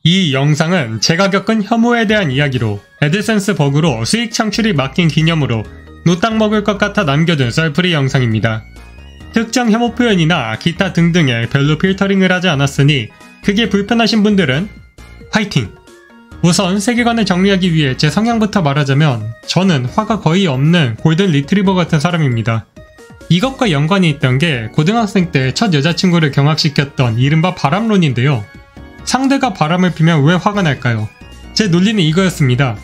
이 영상은 제가 겪은 혐오에 대한 이야기로 애드센스 버그로 수익 창출이 막힌 기념으로 노딱 먹을 것 같아 남겨둔 썰풀이 영상입니다. 특정 혐오 표현이나 기타 등등에 별로 필터링을 하지 않았으니 그게 불편하신 분들은 화이팅! 우선 세계관을 정리하기 위해 제 성향부터 말하자면 저는 화가 거의 없는 골든 리트리버 같은 사람입니다. 이것과 연관이 있던 게 고등학생 때 첫 여자친구를 경악시켰던 이른바 바람론인데요. 상대가 바람을 피면 왜 화가 날까요? 제 논리는 이거였습니다.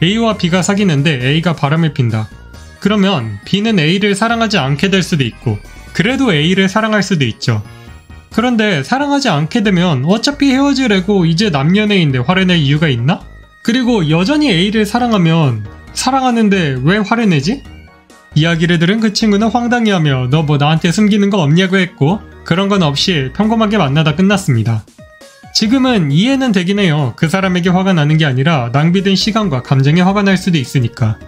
A와 B가 사귀는데 A가 바람을 핀다. 그러면 B는 A를 사랑하지 않게 될 수도 있고 그래도 A를 사랑할 수도 있죠. 그런데 사랑하지 않게 되면 어차피 헤어지려고 이제 남연애인데 화를 낼 이유가 있나? 그리고 여전히 A를 사랑하면 사랑하는데 왜 화를 내지? 이야기를 들은 그 친구는 황당해하며 너 뭐 나한테 숨기는 거 없냐고 했고 그런 건 없이 평범하게 만나다 끝났습니다. 지금은 이해는 되긴 해요. 그 사람에게 화가 나는 게 아니라 낭비된 시간과 감정에 화가 날 수도 있으니까.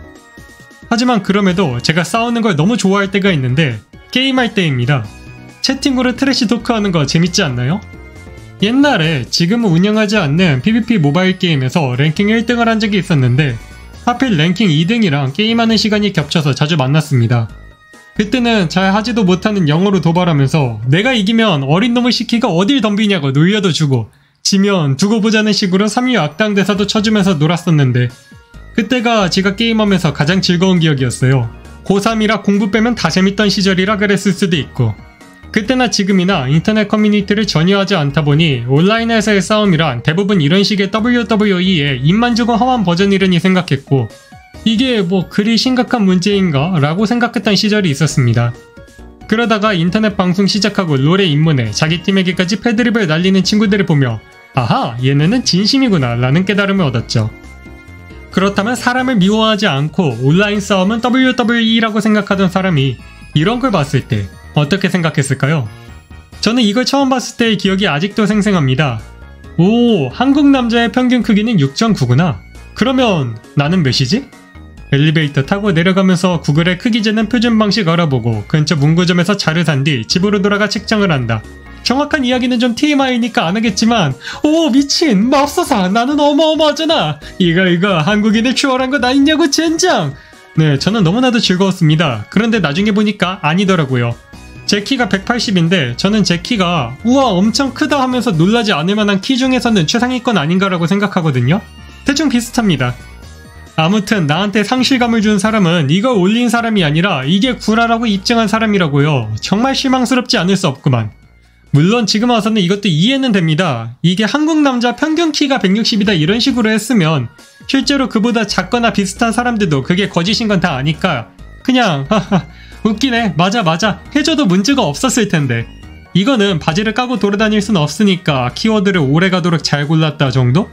하지만 그럼에도 제가 싸우는 걸 너무 좋아할 때가 있는데 게임할 때입니다. 채팅으로 트래시 토크하는 거 재밌지 않나요? 옛날에 지금은 운영하지 않는 PVP 모바일 게임에서 랭킹 1등을 한 적이 있었는데 하필 랭킹 2등이랑 게임하는 시간이 겹쳐서 자주 만났습니다. 그때는 잘 하지도 못하는 영어로 도발하면서 내가 이기면 어린 놈의 시키가 어딜 덤비냐고 놀려도 주고 지면 두고 보자는 식으로 3위 악당 대사도 쳐주면서 놀았었는데 그때가 제가 게임하면서 가장 즐거운 기억이었어요. 고3이라 공부 빼면 다 재밌던 시절이라 그랬을 수도 있고 그때나 지금이나 인터넷 커뮤니티를 전혀 하지 않다 보니 온라인에서의 싸움이란 대부분 이런 식의 WWE의 입만 주고 험한 버전이라니 생각했고 이게 뭐 그리 심각한 문제인가? 라고 생각했던 시절이 있었습니다. 그러다가 인터넷 방송 시작하고 롤에 입문해 자기 팀에게까지 패드립을 날리는 친구들을 보며 아하! 얘네는 진심이구나 라는 깨달음을 얻었죠. 그렇다면 사람을 미워하지 않고 온라인 싸움은 WWE라고 생각하던 사람이 이런 걸 봤을 때 어떻게 생각했을까요? 저는 이걸 처음 봤을 때의 기억이 아직도 생생합니다. 오, 한국 남자의 평균 크기는 6.9구나. 그러면 나는 몇이지? 엘리베이터 타고 내려가면서 구글에 크기 재는 표준 방식 알아보고 근처 문구점에서 차를 산 뒤 집으로 돌아가 측정을 한다. 정확한 이야기는 좀 TMI니까 안 하겠지만 오 미친 맙소사 나는 어마어마하잖아. 이거 한국인의 추월한 거 나 있냐고 젠장. 네 저는 너무나도 즐거웠습니다. 그런데 나중에 보니까 아니더라고요. 제 키가 180인데 저는 제 키가 우와 엄청 크다 하면서 놀라지 않을 만한 키 중에서는 최상위권 아닌가라고 생각하거든요. 대충 비슷합니다. 아무튼 나한테 상실감을 준 사람은 이걸 올린 사람이 아니라 이게 구라라고 입증한 사람이라고요. 정말 실망스럽지 않을 수 없구만. 물론 지금 와서는 이것도 이해는 됩니다. 이게 한국 남자 평균 키가 160이다 이런 식으로 했으면 실제로 그보다 작거나 비슷한 사람들도 그게 거짓인 건 다 아니까 그냥 하하 웃기네 맞아 해줘도 문제가 없었을 텐데 이거는 바지를 까고 돌아다닐 순 없으니까 키워드를 오래가도록 잘 골랐다 정도?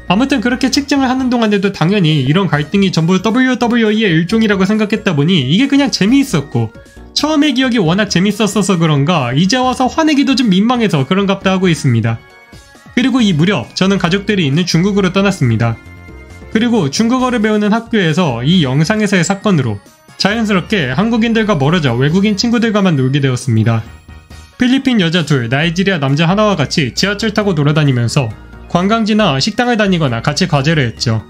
아무튼 그렇게 측정을 하는 동안에도 당연히 이런 갈등이 전부 WWE의 일종이라고 생각했다 보니 이게 그냥 재미있었고 처음의 기억이 워낙 재밌었어서 그런가 이제 와서 화내기도 좀 민망해서 그런갑다 하고 있습니다. 그리고 이 무렵 저는 가족들이 있는 중국으로 떠났습니다. 그리고 중국어를 배우는 학교에서 이 영상에서의 사건으로 자연스럽게 한국인들과 멀어져 외국인 친구들과만 놀게 되었습니다. 필리핀 여자 둘, 나이지리아 남자 하나와 같이 지하철 타고 돌아다니면서 관광지나 식당을 다니거나 같이 과제를 했죠.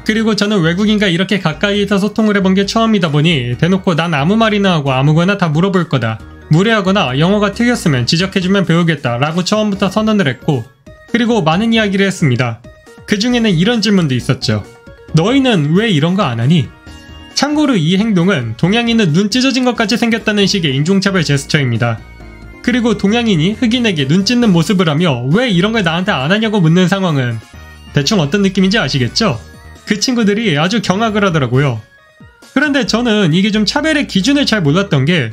그리고 저는 외국인과 이렇게 가까이서 소통을 해본 게 처음이다 보니 대놓고 난 아무 말이나 하고 아무거나 다 물어볼 거다. 무례하거나 영어가 틀렸으면 지적해주면 배우겠다 라고 처음부터 선언을 했고 그리고 많은 이야기를 했습니다. 그 중에는 이런 질문도 있었죠. 너희는 왜 이런 거 안 하니? 참고로 이 행동은 동양인은 눈 찢어진 것 같이 생겼다는 식의 인종차별 제스처입니다. 그리고 동양인이 흑인에게 눈 찢는 모습을 하며 왜 이런 걸 나한테 안 하냐고 묻는 상황은 대충 어떤 느낌인지 아시겠죠? 그 친구들이 아주 경악을 하더라고요. 그런데 저는 이게 좀 차별의 기준을 잘 몰랐던 게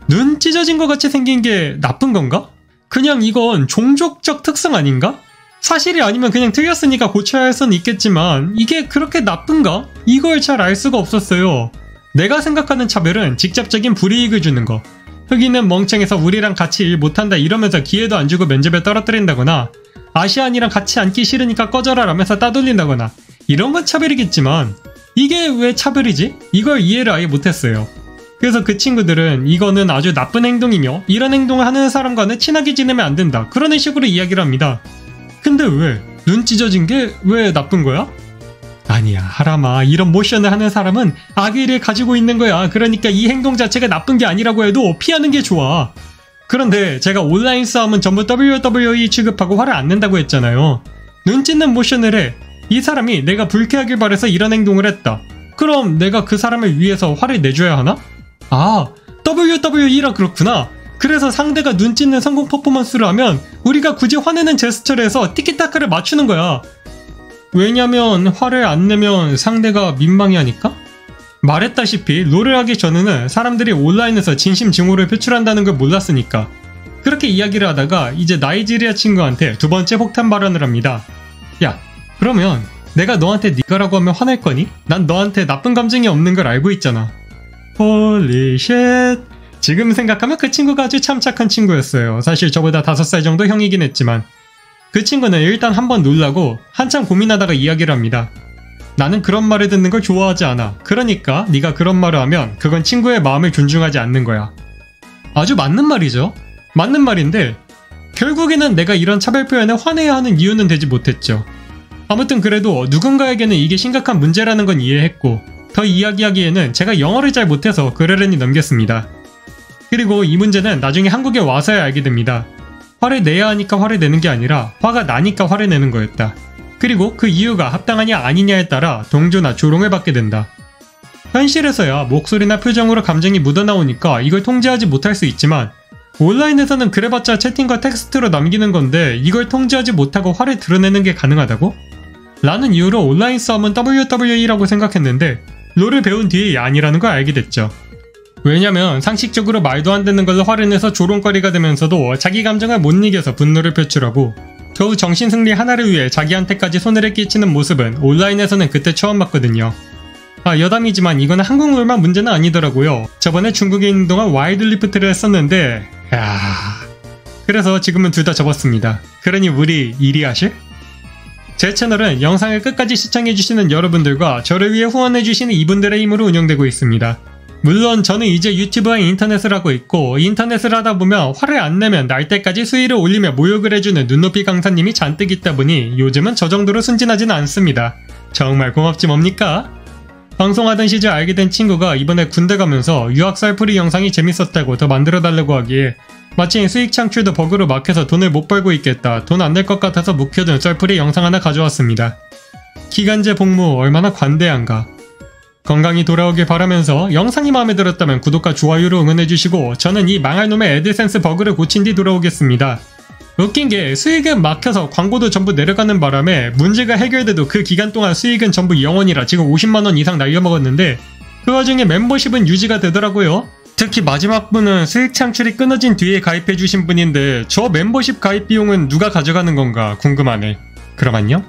눈 찢어진 것 같이 생긴 게 나쁜 건가? 그냥 이건 종족적 특성 아닌가? 사실이 아니면 그냥 틀렸으니까 고쳐야 할 수는 있겠지만 이게 그렇게 나쁜가? 이걸 잘 알 수가 없었어요. 내가 생각하는 차별은 직접적인 불이익을 주는 거. 흑인은 멍청해서 우리랑 같이 일 못한다 이러면서 기회도 안 주고 면접에 떨어뜨린다거나 아시안이랑 같이 앉기 싫으니까 꺼져라 라면서 따돌린다거나 이런 건 차별이겠지만 이게 왜 차별이지? 이걸 이해를 아예 못했어요. 그래서 그 친구들은 이거는 아주 나쁜 행동이며 이런 행동을 하는 사람과는 친하게 지내면 안 된다 그런 식으로 이야기를 합니다. 근데 왜? 눈 찢어진 게 왜 나쁜 거야? 아니야, 하람아. 이런 모션을 하는 사람은 악의를 가지고 있는 거야. 그러니까 이 행동 자체가 나쁜 게 아니라고 해도 피하는 게 좋아. 그런데 제가 온라인 싸움은 전부 WWE 취급하고 화를 안 낸다고 했잖아요. 눈 찢는 모션을 해. 이 사람이 내가 불쾌하길 바라서 이런 행동을 했다. 그럼 내가 그 사람을 위해서 화를 내줘야 하나? 아, WWE라 그렇구나. 그래서 상대가 눈 찢는 성공 퍼포먼스를 하면 우리가 굳이 화내는 제스처를 해서 티키타카를 맞추는 거야. 왜냐면 화를 안 내면 상대가 민망해 하니까? 말했다시피 롤을 하기 전에는 사람들이 온라인에서 진심 증오를 표출한다는 걸 몰랐으니까. 그렇게 이야기를 하다가 이제 나이지리아 친구한테 두 번째 폭탄 발언을 합니다. 야, 그러면 내가 너한테 니가라고 하면 화낼 거니? 난 너한테 나쁜 감정이 없는 걸 알고 있잖아. 홀리 쉣. 지금 생각하면 그 친구가 아주 참 착한 친구였어요. 사실 저보다 5살 정도 형이긴 했지만. 그 친구는 일단 한번 놀라고 한참 고민하다가 이야기를 합니다. 나는 그런 말을 듣는 걸 좋아하지 않아. 그러니까 네가 그런 말을 하면 그건 친구의 마음을 존중하지 않는 거야. 아주 맞는 말이죠. 맞는 말인데 결국에는 내가 이런 차별 표현에 화내야 하는 이유는 되지 못했죠. 아무튼 그래도 누군가에게는 이게 심각한 문제라는 건 이해했고 더 이야기하기에는 제가 영어를 잘 못해서 그러려니 넘겼습니다. 그리고 이 문제는 나중에 한국에 와서야 알게 됩니다. 화를 내야 하니까 화를 내는 게 아니라 화가 나니까 화를 내는 거였다. 그리고 그 이유가 합당하냐 아니냐에 따라 동조나 조롱을 받게 된다. 현실에서야 목소리나 표정으로 감정이 묻어나오니까 이걸 통제하지 못할 수 있지만 온라인에서는 그래봤자 채팅과 텍스트로 남기는 건데 이걸 통제하지 못하고 화를 드러내는 게 가능하다고? 라는 이유로 온라인 싸움은 WWE라고 생각했는데 롤을 배운 뒤에 아니라는 걸 알게 됐죠. 왜냐면 상식적으로 말도 안 되는 걸로 화를 내서 조롱거리가 되면서도 자기 감정을 못 이겨서 분노를 표출하고 겨우 정신승리 하나를 위해 자기한테까지 손해를 끼치는 모습은 온라인에서는 그때 처음 봤거든요. 아, 여담이지만 이거는 한국 롤만 문제는 아니더라고요. 저번에 중국에 있는 동안 와일드리프트를 했었는데 그래서 지금은 둘 다 접었습니다. 그러니 우리 일이 하실? 제 채널은 영상을 끝까지 시청해주시는 여러분들과 저를 위해 후원해주시는 이분들의 힘으로 운영되고 있습니다. 물론 저는 이제 유튜브와 인터넷을 하고 있고 인터넷을 하다 보면 화를 안 내면 날 때까지 수위를 올리며 모욕을 해주는 눈높이 강사님이 잔뜩 있다 보니 요즘은 저 정도로 순진하지는 않습니다. 정말 고맙지 뭡니까? 방송하던 시절 알게 된 친구가 이번에 군대 가면서 유학 썰풀이 영상이 재밌었다고 더 만들어달라고 하기에 마침 수익 창출도 버그로 막혀서 돈을 못 벌고 있겠다. 돈 안 낼 것 같아서 묵혀둔 썰풀이 영상 하나 가져왔습니다. 기간제 복무 얼마나 관대한가. 건강히 돌아오길 바라면서 영상이 마음에 들었다면 구독과 좋아요로 응원해주시고 저는 이 망할 놈의 애드센스 버그를 고친 뒤 돌아오겠습니다. 웃긴 게 수익은 막혀서 광고도 전부 내려가는 바람에 문제가 해결돼도 그 기간 동안 수익은 전부 0원이라 지금 50만원 이상 날려먹었는데 그 와중에 멤버십은 유지가 되더라고요. 특히 마지막 분은 수익 창출이 끊어진 뒤에 가입해주신 분인데 저 멤버십 가입 비용은 누가 가져가는 건가 궁금하네. 그럼 안녕?